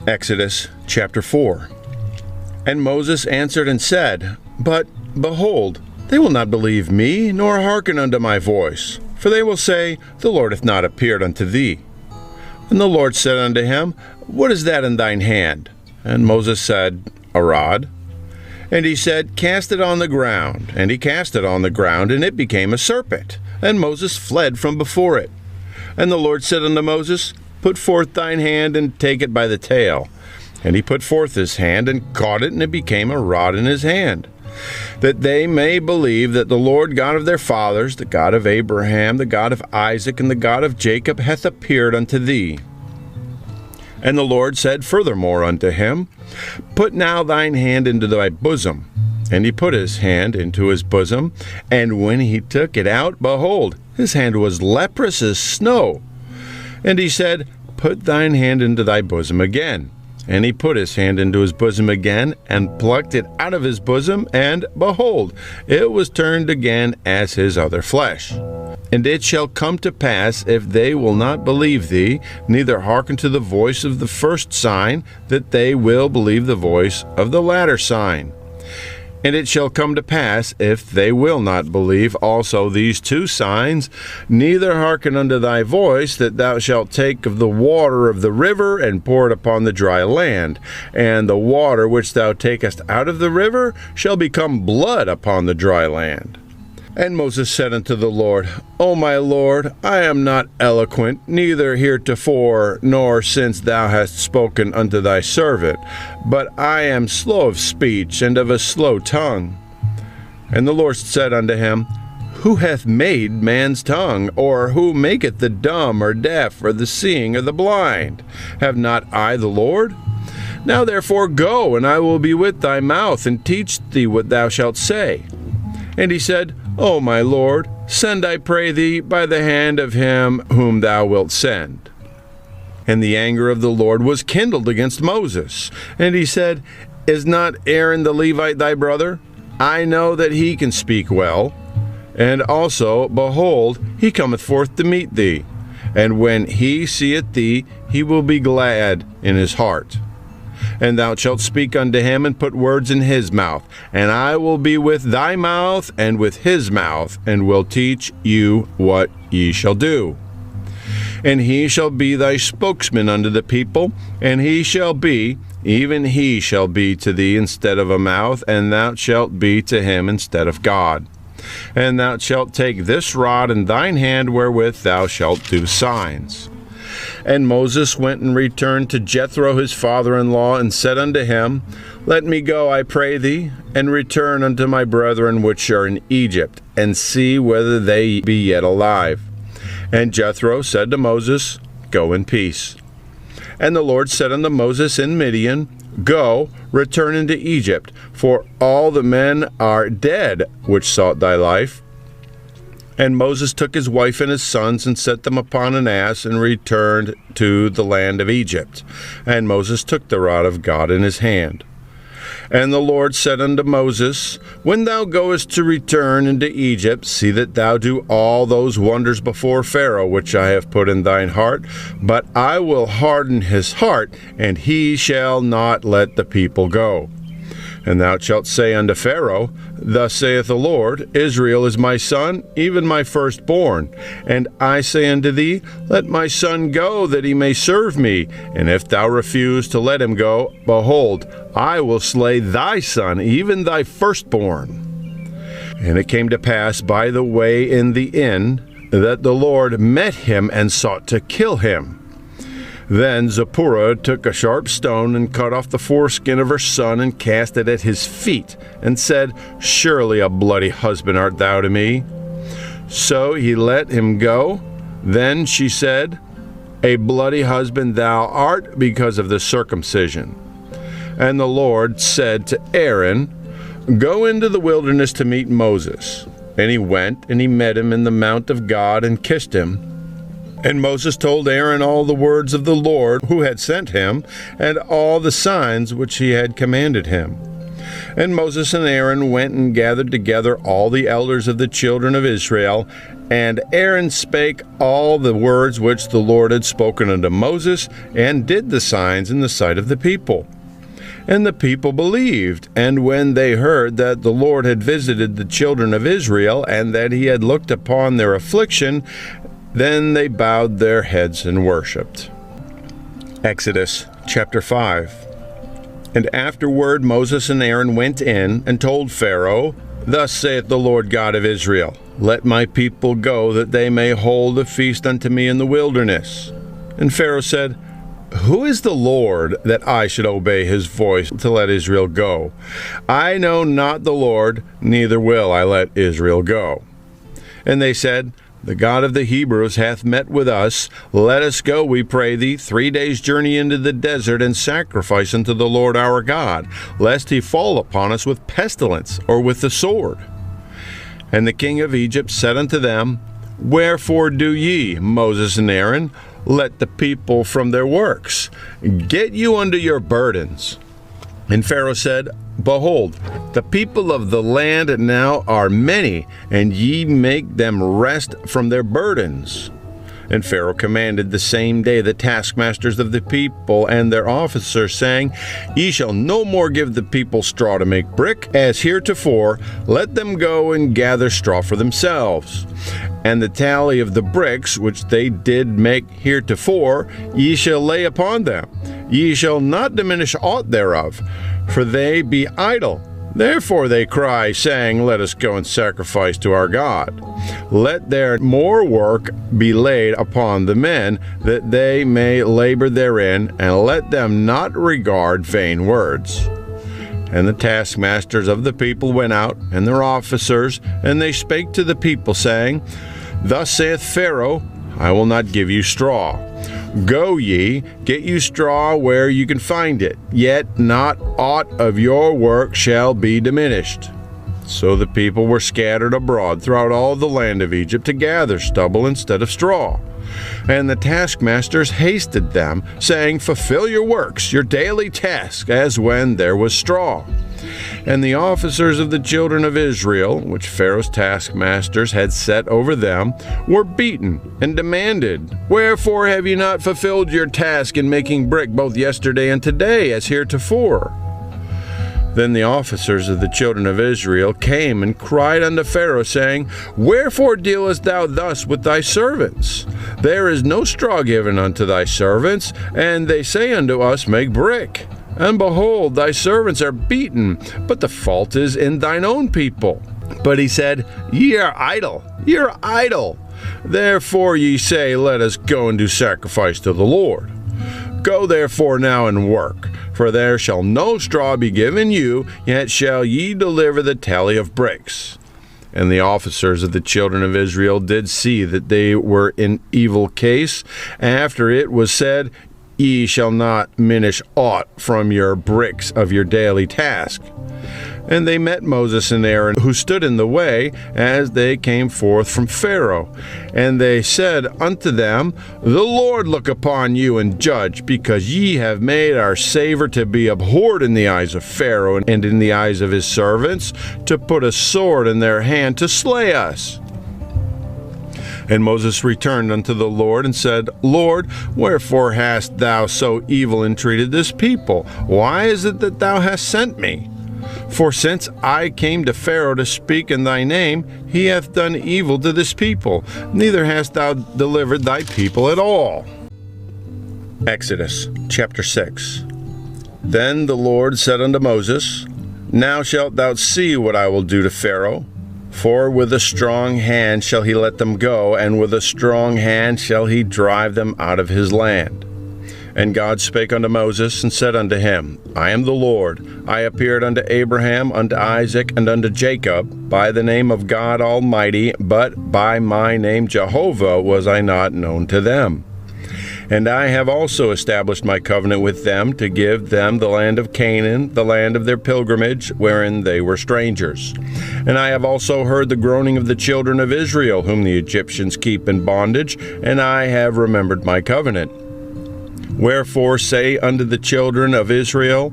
Exodus chapter 4. And Moses answered and said, But, behold, they will not believe me, nor hearken unto my voice. For they will say, The Lord hath not appeared unto thee. And the Lord said unto him, What is that in thine hand? And Moses said, A rod. And he said, Cast it on the ground. And he cast it on the ground, and it became a serpent. And Moses fled from before it. And the Lord said unto Moses, Put forth thine hand, and take it by the tail. And he put forth his hand, and caught it, and it became a rod in his hand. That they may believe that the Lord God of their fathers, the God of Abraham, the God of Isaac, and the God of Jacob, hath appeared unto thee. And the Lord said furthermore unto him, Put now thine hand into thy bosom. And he put his hand into his bosom, and when he took it out, behold, his hand was leprous as snow. And he said, Put thine hand into thy bosom again. And he put his hand into his bosom again, and plucked it out of his bosom, and, behold, it was turned again as his other flesh. And it shall come to pass, if they will not believe thee, neither hearken to the voice of the first sign, that they will believe the voice of the latter sign. And it shall come to pass, if they will not believe also these two signs, neither hearken unto thy voice, that thou shalt take of the water of the river, and pour it upon the dry land. And the water which thou takest out of the river shall become blood upon the dry land. And Moses said unto the Lord, O my Lord, I am not eloquent, neither heretofore, nor since thou hast spoken unto thy servant, but I am slow of speech, and of a slow tongue. And the Lord said unto him, Who hath made man's tongue? Or who maketh the dumb, or deaf, or the seeing, or the blind? Have not I the Lord? Now therefore go, and I will be with thy mouth, and teach thee what thou shalt say. And he said, O my Lord, send, I pray thee, by the hand of him whom thou wilt send. And the anger of the Lord was kindled against Moses. And he said, Is not Aaron the Levite thy brother? I know that he can speak well. And also, behold, he cometh forth to meet thee. And when he seeth thee, he will be glad in his heart. And thou shalt speak unto him, and put words in his mouth. And I will be with thy mouth, and with his mouth, and will teach you what ye shall do. And he shall be thy spokesman unto the people, and he shall be, even he shall be to thee instead of a mouth, and thou shalt be to him instead of God. And thou shalt take this rod in thine hand, wherewith thou shalt do signs. And Moses went and returned to Jethro his father-in-law, and said unto him, Let me go, I pray thee, and return unto my brethren which are in Egypt, and see whether they be yet alive. And Jethro said to Moses, Go in peace. And the Lord said unto Moses in Midian, Go, return into Egypt, for all the men are dead which sought thy life. And Moses took his wife and his sons, and set them upon an ass, and returned to the land of Egypt. And Moses took the rod of God in his hand. And the Lord said unto Moses, When thou goest to return into Egypt, see that thou do all those wonders before Pharaoh, which I have put in thine heart. But I will harden his heart, and he shall not let the people go. And thou shalt say unto Pharaoh, Thus saith the Lord, Israel is my son, even my firstborn. And I say unto thee, Let my son go, that he may serve me. And if thou refuse to let him go, behold, I will slay thy son, even thy firstborn. And it came to pass by the way in the inn, that the Lord met him and sought to kill him. Then Zipporah took a sharp stone, and cut off the foreskin of her son, and cast it at his feet, and said, Surely a bloody husband art thou to me. So he let him go. Then she said, A bloody husband thou art, because of the circumcision. And the Lord said to Aaron, Go into the wilderness to meet Moses. And he went, and he met him in the mount of God, and kissed him. And Moses told Aaron all the words of the Lord who had sent him, and all the signs which he had commanded him. And Moses and Aaron went and gathered together all the elders of the children of Israel, And Aaron spake all the words which the Lord had spoken unto Moses, and did the signs in the sight of the people. And the people believed, and when they heard that the Lord had visited the children of Israel, and that he had looked upon their affliction, then they bowed their heads and worshipped. Exodus chapter 5. And afterward Moses and Aaron went in and told Pharaoh, Thus saith the Lord God of Israel, Let my people go, that they may hold a feast unto me in the wilderness. And Pharaoh said, Who is the Lord, that I should obey his voice to let Israel go? I know not the Lord, neither will I let Israel go. And they said, The God of the Hebrews hath met with us. Let us go, we pray thee, 3 days' journey into the desert, and sacrifice unto the Lord our God, lest he fall upon us with pestilence, or with the sword. And the king of Egypt said unto them, Wherefore do ye, Moses and Aaron, let the people from their works? Get you unto your burdens. And Pharaoh said, Behold, the people of the land now are many, and ye make them rest from their burdens. And Pharaoh commanded the same day the taskmasters of the people and their officers, saying, Ye shall no more give the people straw to make brick, as heretofore. Let them go and gather straw for themselves. And the tally of the bricks which they did make heretofore, ye shall lay upon them. Ye shall not diminish aught thereof, for they be idle. Therefore they cry, saying, Let us go and sacrifice to our God. Let their more work be laid upon the men, that they may labor therein, and let them not regard vain words. And the taskmasters of the people went out, and their officers, and they spake to the people, saying, Thus saith Pharaoh, I will not give you straw. Go ye, get you straw where you can find it, yet not aught of your work shall be diminished. So the people were scattered abroad throughout all the land of Egypt to gather stubble instead of straw. And the taskmasters hasted them, saying, Fulfill your works, your daily task, as when there was straw. And the officers of the children of Israel, which Pharaoh's taskmasters had set over them, were beaten and demanded, Wherefore have ye not fulfilled your task in making brick both yesterday and today, as heretofore? Then the officers of the children of Israel came and cried unto Pharaoh, saying, Wherefore dealest thou thus with thy servants? There is no straw given unto thy servants, and they say unto us, Make brick. And behold, thy servants are beaten, but the fault is in thine own people. But he said, Ye are idle, ye are idle. Therefore ye say, Let us go and do sacrifice to the Lord. Go therefore now and work, for there shall no straw be given you, yet shall ye deliver the tally of bricks. And the officers of the children of Israel did see that they were in evil case, after it was said, Ye shall not minish aught from your bricks of your daily task. And they met Moses and Aaron, who stood in the way, as they came forth from Pharaoh. And they said unto them, The Lord look upon you and judge, because ye have made our savor to be abhorred in the eyes of Pharaoh, and in the eyes of his servants, to put a sword in their hand to slay us. And Moses returned unto the Lord and said, Lord, wherefore hast thou so evil entreated this people? Why is it that thou hast sent me? For since I came to Pharaoh to speak in thy name, he hath done evil to this people, neither hast thou delivered thy people at all. Exodus chapter 6. Then the Lord said unto Moses, Now shalt thou see what I will do to Pharaoh. For with a strong hand shall he let them go, and with a strong hand shall he drive them out of his land. And God spake unto Moses, and said unto him, I am the Lord. I appeared unto Abraham, unto Isaac, and unto Jacob, by the name of God Almighty, but by my name Jehovah was I not known to them. And I have also established my covenant with them, to give them the land of Canaan, the land of their pilgrimage, wherein they were strangers. And I have also heard the groaning of the children of Israel, whom the Egyptians keep in bondage, and I have remembered my covenant. Wherefore say unto the children of Israel,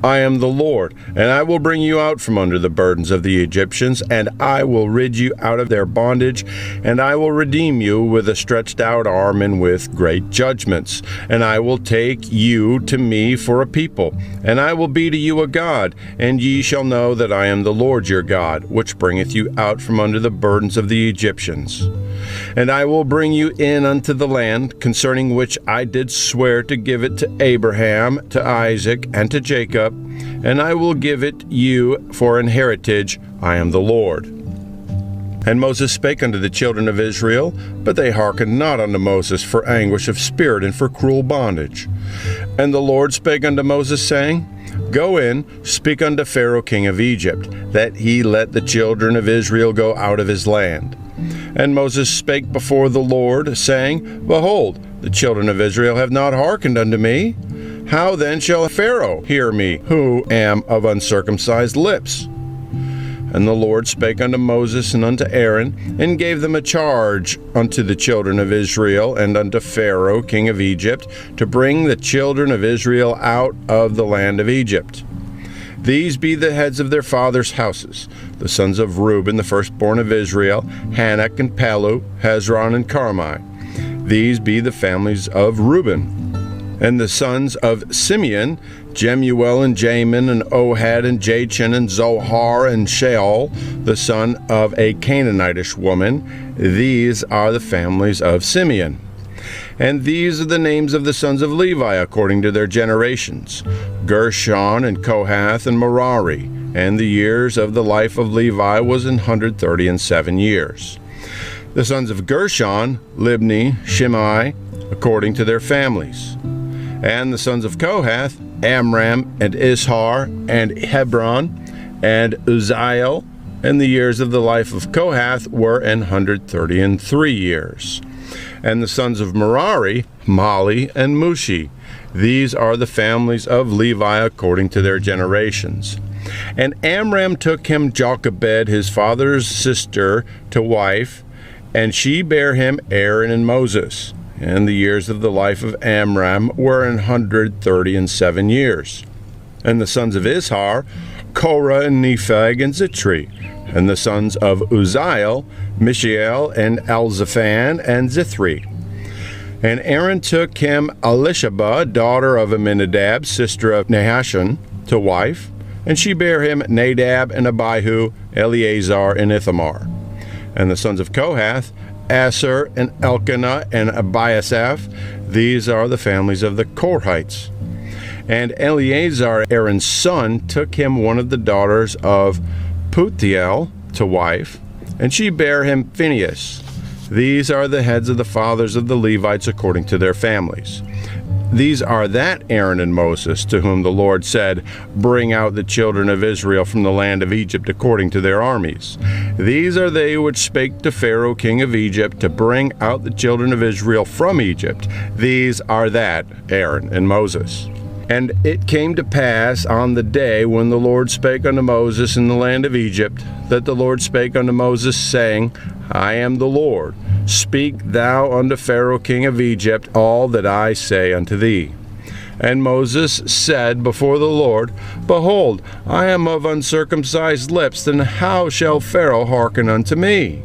I am the Lord, and I will bring you out from under the burdens of the Egyptians, and I will rid you out of their bondage, and I will redeem you with a stretched out arm and with great judgments. And I will take you to me for a people, and I will be to you a God, and ye shall know that I am the Lord your God, which bringeth you out from under the burdens of the Egyptians. And I will bring you in unto the land, concerning which I did swear to give it to Abraham, to Isaac, and to Jacob, and I will give it you for an heritage. I am the Lord. And Moses spake unto the children of Israel, but they hearkened not unto Moses for anguish of spirit and for cruel bondage. And the Lord spake unto Moses, saying, Go in, speak unto Pharaoh king of Egypt, that he let the children of Israel go out of his land. And Moses spake before the Lord, saying, Behold, the children of Israel have not hearkened unto me. How then shall Pharaoh hear me, who am of uncircumcised lips? And the Lord spake unto Moses and unto Aaron, and gave them a charge unto the children of Israel and unto Pharaoh king of Egypt, to bring the children of Israel out of the land of Egypt. These be the heads of their fathers' houses, the sons of Reuben, the firstborn of Israel, Hanok and Palu, Hezron and Carmi. These be the families of Reuben. And the sons of Simeon, Jemuel and Jamin and Ohad and Jachin and Zohar and Sheol, the son of a Canaanitish woman. These are the families of Simeon. And these are the names of the sons of Levi according to their generations, Gershon and Kohath and Merari. And the years of the life of Levi was 137 years. The sons of Gershon, Libni, Shimei, according to their families. And the sons of Kohath, Amram and Ishar and Hebron and Uzziel. And the years of the life of Kohath were 133 years. And the sons of Merari, Mali and Mushi. These are the families of Levi according to their generations. And Amram took him Jochebed, his father's sister, to wife, and she bare him Aaron and Moses. And the years of the life of Amram were 137 years. And the sons of Ishar, Korah and Nepheg and Zitri. And the sons of Uzziel, Mishael and Elzaphan and Zithri. And Aaron took him Elisheba, daughter of Aminadab, sister of Nahashon, to wife, and she bare him Nadab and Abihu, Eleazar and Ithamar. And the sons of Kohath, Asher and Elkanah and Abiasaph. These are the families of the Korhites. And Eleazar, Aaron's son, took him one of the daughters of Putiel to wife, and she bare him Phinehas. These are the heads of the fathers of the Levites according to their families. These are that Aaron and Moses, to whom the Lord said, Bring out the children of Israel from the land of Egypt according to their armies. These are they which spake to Pharaoh king of Egypt to bring out the children of Israel from Egypt. These are that Aaron and Moses. And it came to pass on the day when the Lord spake unto Moses in the land of Egypt, that the Lord spake unto Moses, saying, I am the Lord. Speak thou unto Pharaoh king of Egypt all that I say unto thee. And Moses said before the Lord, Behold, I am of uncircumcised lips, then how shall Pharaoh hearken unto me?